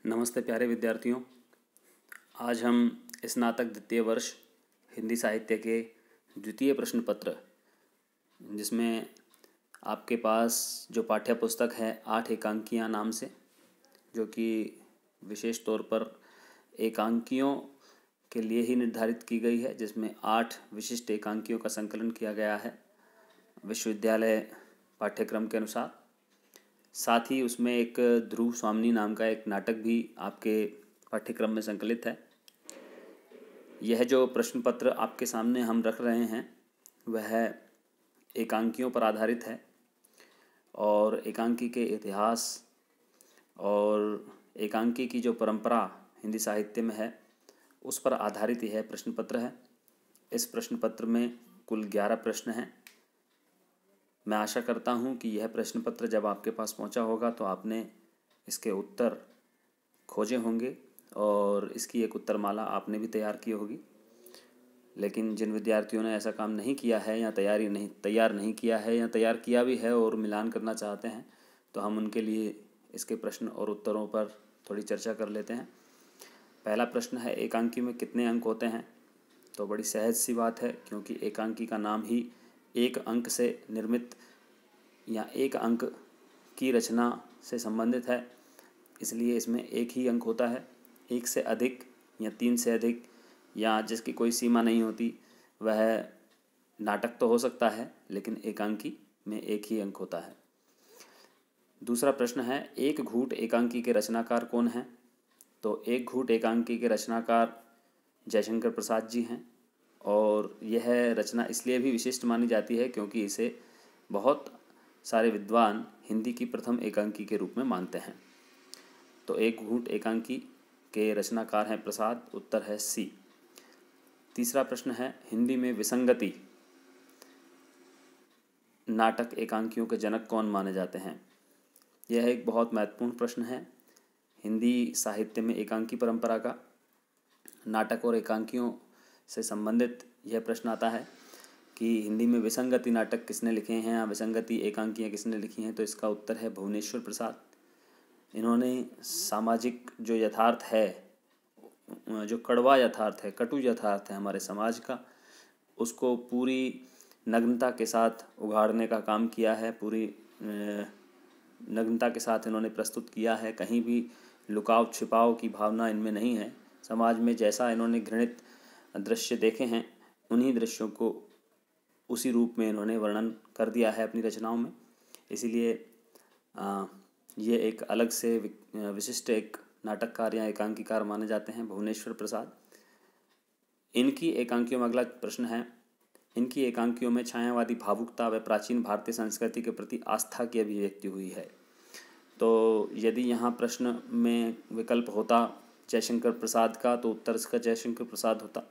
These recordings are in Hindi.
नमस्ते प्यारे विद्यार्थियों। आज हम स्नातक द्वितीय वर्ष हिंदी साहित्य के द्वितीय प्रश्न पत्र, जिसमें आपके पास जो पाठ्य पुस्तक है 8 एकांकियाँ नाम से, जो कि विशेष तौर पर एकांकियों के लिए ही निर्धारित की गई है, जिसमें 8 विशिष्ट एकांकियों का संकलन किया गया है विश्वविद्यालय पाठ्यक्रम के अनुसार। साथ ही उसमें एक ध्रुव स्वामिनी नाम का एक नाटक भी आपके पाठ्यक्रम में संकलित है। यह जो प्रश्न पत्र आपके सामने हम रख रहे हैं वह एकांकियों पर आधारित है और एकांकी के इतिहास और एकांकी की जो परंपरा हिंदी साहित्य में है उस पर आधारित यह प्रश्न पत्र है। इस प्रश्न पत्र में कुल 11 प्रश्न हैं। मैं आशा करता हूं कि यह प्रश्न पत्र जब आपके पास पहुंचा होगा तो आपने इसके उत्तर खोजे होंगे और इसकी एक उत्तरमाला आपने भी तैयार की होगी। लेकिन जिन विद्यार्थियों ने ऐसा काम नहीं किया है या तैयार नहीं किया है या तैयार किया भी है और मिलान करना चाहते हैं, तो हम उनके लिए इसके प्रश्न और उत्तरों पर थोड़ी चर्चा कर लेते हैं। पहला प्रश्न है, एकांकी में कितने अंक होते हैं? तो बड़ी सहज सी बात है, क्योंकि एकांकी का नाम ही एक अंक से निर्मित या एक अंक की रचना से संबंधित है, इसलिए इसमें एक ही अंक होता है। एक से अधिक या 3 से अधिक या जिसकी कोई सीमा नहीं होती वह नाटक तो हो सकता है, लेकिन एकांकी में एक ही अंक होता है। दूसरा प्रश्न है, एक घूट एकांकी के रचनाकार कौन हैं? तो एक घूट एकांकी के रचनाकार जयशंकर प्रसाद जी हैं और यह रचना इसलिए भी विशिष्ट मानी जाती है क्योंकि इसे बहुत सारे विद्वान हिंदी की प्रथम एकांकी के रूप में मानते हैं। तो एक घूट एकांकी के रचनाकार हैं प्रसाद, उत्तर है सी। तीसरा प्रश्न है, हिंदी में विसंगति नाटक एकांकियों के जनक कौन माने जाते हैं? यह एक बहुत महत्वपूर्ण प्रश्न है। हिंदी साहित्य में एकांकी परंपरा का नाटक और एकांकियों से संबंधित यह प्रश्न आता है कि हिंदी में विसंगति नाटक किसने लिखे हैं या विसंगति एकांकियाँ किसने लिखी हैं? तो इसका उत्तर है भुवनेश्वर प्रसाद। इन्होंने सामाजिक जो यथार्थ है, जो कड़वा यथार्थ है, कटु यथार्थ है हमारे समाज का, उसको पूरी नग्नता के साथ उघाड़ने का काम किया है। पूरी नग्नता के साथ इन्होंने प्रस्तुत किया है। कहीं भी लुकाव छिपाव की भावना इनमें नहीं है। समाज में जैसा इन्होंने घृणित दृश्य देखे हैं उन्हीं दृश्यों को उसी रूप में इन्होंने वर्णन कर दिया है अपनी रचनाओं में। इसीलिए ये एक अलग से विशिष्ट एक नाटककार या एकांकीकार माने जाते हैं भुवनेश्वर प्रसाद। इनकी एकांकियों में अगला प्रश्न है, इनकी एकांकियों में छायावादी भावुकता व प्राचीन भारतीय संस्कृति के प्रति आस्था की अभिव्यक्ति हुई है। तो यदि यहाँ प्रश्न में विकल्प होता जयशंकर प्रसाद का तो उत्तर इसका जयशंकर प्रसाद होता,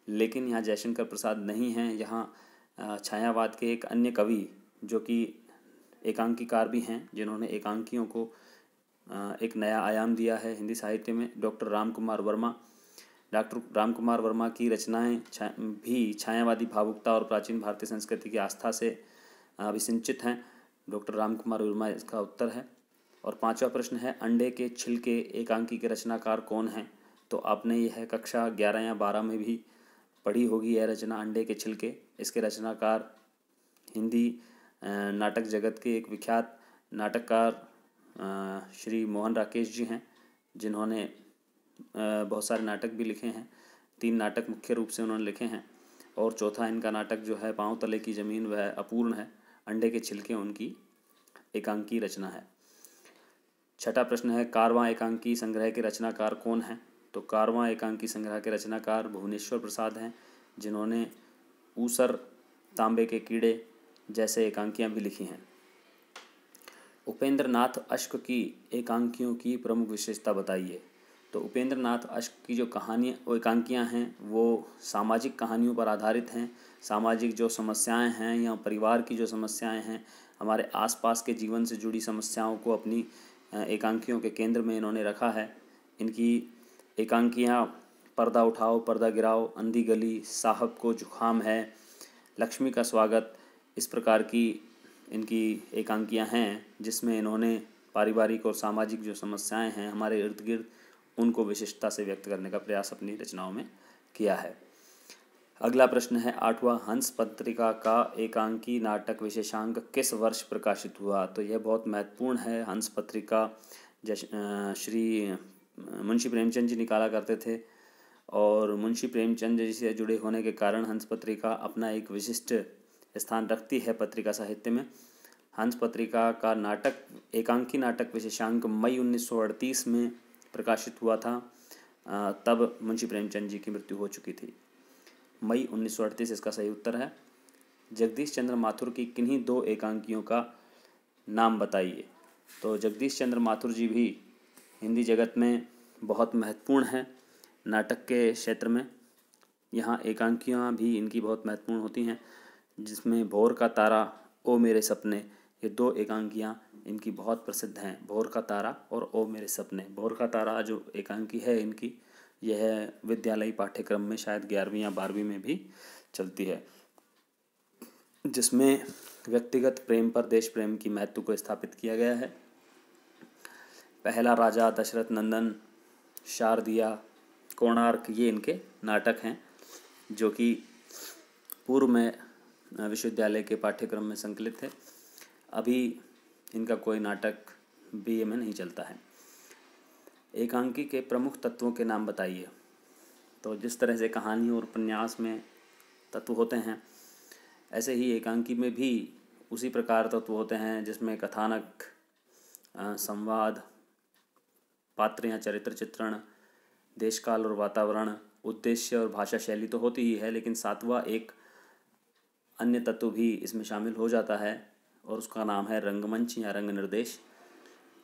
लेकिन यहाँ जयशंकर प्रसाद नहीं हैं। यहाँ छायावाद के एक अन्य कवि जो कि एकांकीकार भी हैं, जिन्होंने एकांकियों को एक नया आयाम दिया है हिंदी साहित्य में, डॉक्टर राम कुमार वर्मा। डॉक्टर राम कुमार वर्मा की रचनाएं भी छायावादी भावुकता और प्राचीन भारतीय संस्कृति की आस्था से अभिसिंचित हैं। डॉक्टर राम कुमार वर्मा इसका उत्तर है। और 5वां प्रश्न है, अंडे के छिलके एकांकी के रचनाकार कौन हैं? तो आपने यह कक्षा 11 या 12 में भी पढ़ी होगी यह रचना, अंडे के छिलके। इसके रचनाकार हिंदी नाटक जगत के एक विख्यात नाटककार श्री मोहन राकेश जी हैं, जिन्होंने बहुत सारे नाटक भी लिखे हैं। 3 नाटक मुख्य रूप से उन्होंने लिखे हैं और चौथा इनका नाटक जो है पाँव तले की ज़मीन वह अपूर्ण है। अंडे के छिलके उनकी एकांकी रचना है। 6वां प्रश्न है, कारवां एकांकी संग्रह के रचनाकार कौन हैं? तो कारवां एकांकी संग्रह के रचनाकार भुवनेश्वर प्रसाद हैं, जिन्होंने ऊसर, तांबे के कीड़े जैसे एकांकियाँ भी लिखी हैं। उपेंद्र नाथ अश्क की एकांकियों की प्रमुख विशेषता बताइए। तो उपेंद्र नाथ अश्क की जो एकांकियाँ हैं वो सामाजिक कहानियों पर आधारित हैं। सामाजिक जो समस्याएं हैं या परिवार की जो समस्याएं हैं, हमारे आसपास के जीवन से जुड़ी समस्याओं को अपनी एकांकियों के केंद्र में इन्होंने रखा है। इनकी एकांकियाँ पर्दा उठाओ पर्दा गिराओ, अंधी गली, साहब को जुखाम है, लक्ष्मी का स्वागत, इस प्रकार की इनकी एकांकियाँ हैं, जिसमें इन्होंने पारिवारिक और सामाजिक जो समस्याएं हैं हमारे इर्द गिर्द, उनको विशिष्टता से व्यक्त करने का प्रयास अपनी रचनाओं में किया है। अगला प्रश्न है, 8वां, हंस पत्रिका का एकांकी नाटक विशेषांक किस वर्ष प्रकाशित हुआ? तो यह बहुत महत्वपूर्ण है। हंस पत्रिका श्री मुंशी प्रेमचंद जी निकाला करते थे और मुंशी प्रेमचंद जी से जुड़े होने के कारण हंस पत्रिका अपना एक विशिष्ट स्थान रखती है पत्रिका साहित्य में। हंस पत्रिका का नाटक एकांकी नाटक विशेषांक मई 1938 में प्रकाशित हुआ था। तब मुंशी प्रेमचंद जी की मृत्यु हो चुकी थी। मई 1938 इसका सही उत्तर है। जगदीश चंद्र माथुर की किन्हीं दो एकांकियों का नाम बताइए। तो जगदीश चंद्र माथुर जी भी हिंदी जगत में बहुत महत्वपूर्ण हैं नाटक के क्षेत्र में। यहाँ एकांकियाँ भी इनकी बहुत महत्वपूर्ण होती हैं, जिसमें भोर का तारा, ओ मेरे सपने, ये दो एकांकियाँ इनकी बहुत प्रसिद्ध हैं। भोर का तारा और ओ मेरे सपने। भोर का तारा जो एकांकी है इनकी, यह विद्यालयी पाठ्यक्रम में शायद 11वीं या 12वीं में भी चलती है, जिसमें व्यक्तिगत प्रेम पर देश प्रेम की महत्व को स्थापित किया गया है। पहला राजा, दशरथ नंदन, शारदिया, कोणार्क, ये इनके नाटक हैं जो कि पूर्व में विश्वविद्यालय के पाठ्यक्रम में संकलित थे। अभी इनका कोई नाटक बीए में नहीं चलता है। एकांकी के प्रमुख तत्वों के नाम बताइए। तो जिस तरह से कहानी और उपन्यास में तत्व होते हैं, ऐसे ही एकांकी में भी उसी प्रकार तत्व होते हैं, जिसमें कथानक, संवाद, पात्र या चरित्र चित्रण, देशकाल और वातावरण, उद्देश्य और भाषा शैली तो होती ही है, लेकिन 7वां एक अन्य तत्व भी इसमें शामिल हो जाता है और उसका नाम है रंगमंच या रंग निर्देश।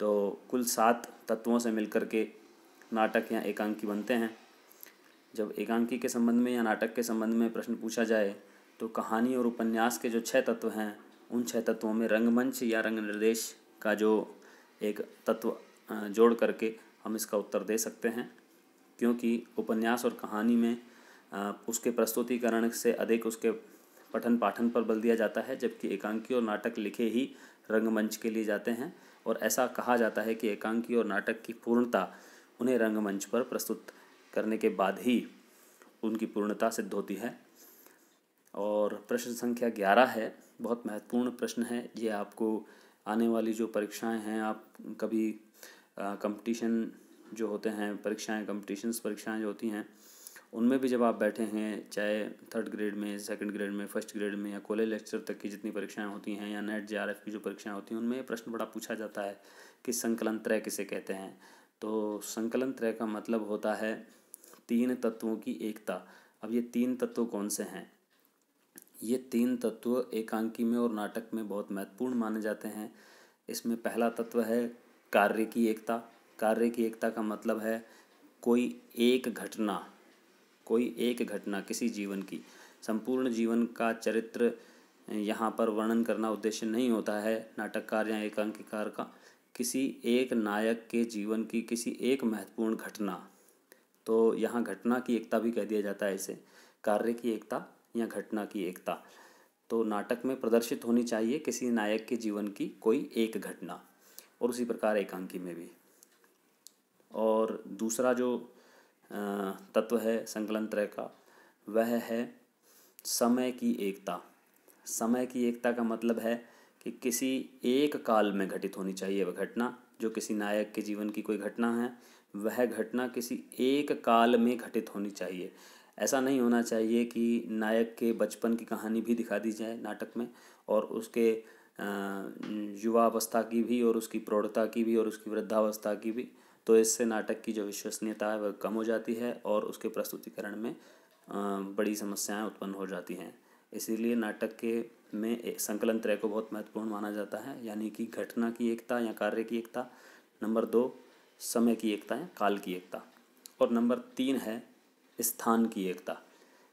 तो कुल 7 तत्वों से मिलकर के नाटक या एकांकी बनते हैं। जब एकांकी के संबंध में या नाटक के संबंध में प्रश्न पूछा जाए तो कहानी और उपन्यास के जो 6 तत्व हैं, उन 6 तत्वों में रंगमंच या रंग निर्देश का जो एक तत्व जोड़ करके हम इसका उत्तर दे सकते हैं, क्योंकि उपन्यास और कहानी में उसके प्रस्तुतिकरण से अधिक उसके पठन पाठन पर बल दिया जाता है, जबकि एकांकी और नाटक लिखे ही रंगमंच के लिए जाते हैं। और ऐसा कहा जाता है कि एकांकी और नाटक की पूर्णता उन्हें रंगमंच पर प्रस्तुत करने के बाद ही उनकी पूर्णता सिद्ध होती है। और प्रश्न संख्या 11 है, बहुत महत्वपूर्ण प्रश्न है ये। आपको आने वाली जो परीक्षाएं हैं, आप कभी कंपटीशन जो होते हैं, परीक्षाएं जो होती हैं, उनमें भी जब आप बैठे हैं, चाहे 3rd ग्रेड में, 2nd ग्रेड में, 1st ग्रेड में या कॉलेज लेक्चर तक की जितनी परीक्षाएं होती हैं, या नेट जेआरएफ की जो परीक्षाएं होती हैं, उनमें ये प्रश्न बड़ा पूछा जाता है कि संकलन त्रय किसे कहते हैं। तो संकलन त्रय का मतलब होता है 3 तत्वों की एकता। अब ये 3 तत्व कौन से हैं? ये 3 तत्व एकांकी में और नाटक में बहुत महत्वपूर्ण माने जाते हैं। इसमें पहला तत्व है कार्य की एकता। कार्य की एकता का मतलब है कोई एक घटना किसी जीवन की, संपूर्ण जीवन का चरित्र यहाँ पर वर्णन करना उद्देश्य नहीं होता है नाटककार या एकांकीकार का। किसी एक नायक के जीवन की किसी एक महत्वपूर्ण घटना, तो यहाँ घटना की एकता भी कह दिया जाता है इसे, कार्य की एकता या घटना की एकता। तो नाटक में प्रदर्शित होनी चाहिए किसी नायक के जीवन की कोई एक घटना, और उसी प्रकार एकांकी में भी। और दूसरा जो तत्व है संकलन त्रय का, वह है समय की एकता। समय की एकता का मतलब है कि किसी एक काल में घटित होनी चाहिए वह घटना। जो किसी नायक के जीवन की कोई घटना है, वह घटना किसी एक काल में घटित होनी चाहिए। ऐसा नहीं होना चाहिए कि नायक के बचपन की कहानी भी दिखा दी जाए नाटक में, और उसके युवावस्था की भी, और उसकी प्रौढ़ता की भी, और उसकी वृद्धावस्था की भी। तो इससे नाटक की जो विश्वसनीयता है वह कम हो जाती है और उसके प्रस्तुतिकरण में बड़ी समस्याएं उत्पन्न हो जाती हैं। इसीलिए नाटक के में संकलन त्रय को बहुत महत्वपूर्ण माना जाता है, यानी कि घटना की एकता या कार्य की एकता, नंबर 2 समय की एकता या काल की एकता, और नंबर 3 है स्थान की एकता।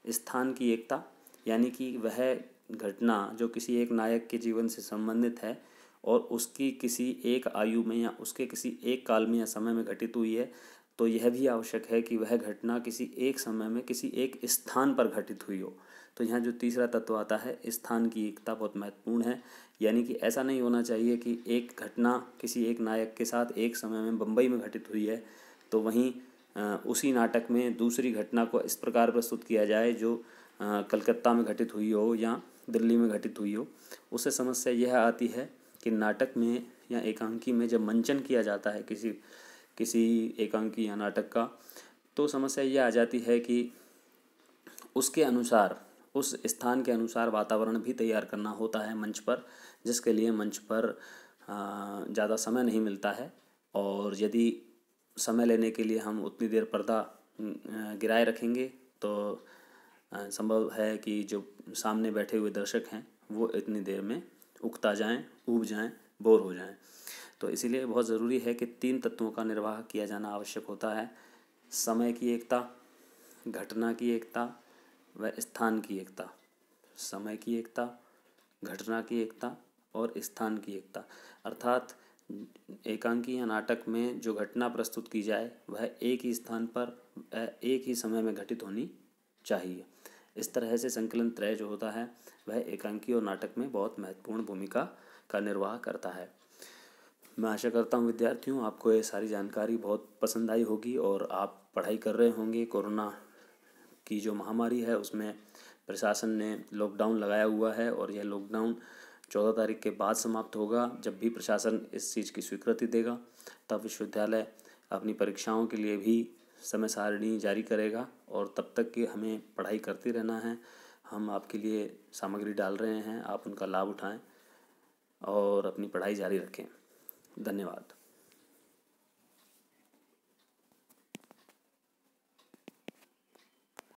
स्थान की एकता यानी कि वह घटना जो किसी एक नायक के जीवन से संबंधित है और उसकी किसी एक आयु में या उसके किसी एक काल में या समय में घटित हुई है, तो यह भी आवश्यक है कि वह घटना किसी एक समय में किसी एक स्थान पर घटित हुई हो। तो यहाँ जो तीसरा तत्व आता है, स्थान की एकता, बहुत महत्वपूर्ण है। यानी कि ऐसा नहीं होना चाहिए कि एक घटना किसी एक नायक के साथ एक समय में बम्बई में घटित हुई है तो वहीं उसी नाटक में दूसरी घटना को इस प्रकार प्रस्तुत किया जाए जो कलकत्ता में घटित हुई हो या दिल्ली में घटित हुई हो। उससे समस्या यह आती है कि नाटक में या एकांकी में जब मंचन किया जाता है किसी एकांकी या नाटक का, तो समस्या यह आ जाती है कि उसके अनुसार, उस स्थान के अनुसार वातावरण भी तैयार करना होता है मंच पर, जिसके लिए मंच पर ज़्यादा समय नहीं मिलता है। और यदि समय लेने के लिए हम उतनी देर पर्दा गिराए रखेंगे तो संभव है कि जो सामने बैठे हुए दर्शक हैं वो इतनी देर में उकता जाएं, ऊब जाएं, बोर हो जाएं। तो इसीलिए बहुत ज़रूरी है कि 3 तत्वों का निर्वाह किया जाना आवश्यक होता है: समय की एकता, घटना की एकता व स्थान की एकता। समय की एकता, घटना की एकता और स्थान की एकता। अर्थात एकांकी या नाटक में जो घटना प्रस्तुत की जाए वह एक ही स्थान पर एक ही समय में घटित होनी चाहिए। इस तरह से संकलन त्रय जो होता है वह एकांकी और नाटक में बहुत महत्वपूर्ण भूमिका का निर्वाह करता है। मैं आशा करता हूँ विद्यार्थियों, आपको ये सारी जानकारी बहुत पसंद आई होगी और आप पढ़ाई कर रहे होंगे। कोरोना की जो महामारी है उसमें प्रशासन ने लॉकडाउन लगाया हुआ है और यह लॉकडाउन 14 तारीख के बाद समाप्त होगा। जब भी प्रशासन इस चीज़ की स्वीकृति देगा तब विश्वविद्यालय अपनी परीक्षाओं के लिए भी समय सारणी जारी करेगा और तब तक कि हमें पढ़ाई करते रहना है। हम आपके लिए सामग्री डाल रहे हैं, आप उनका लाभ उठाएं और अपनी पढ़ाई जारी रखें। धन्यवाद।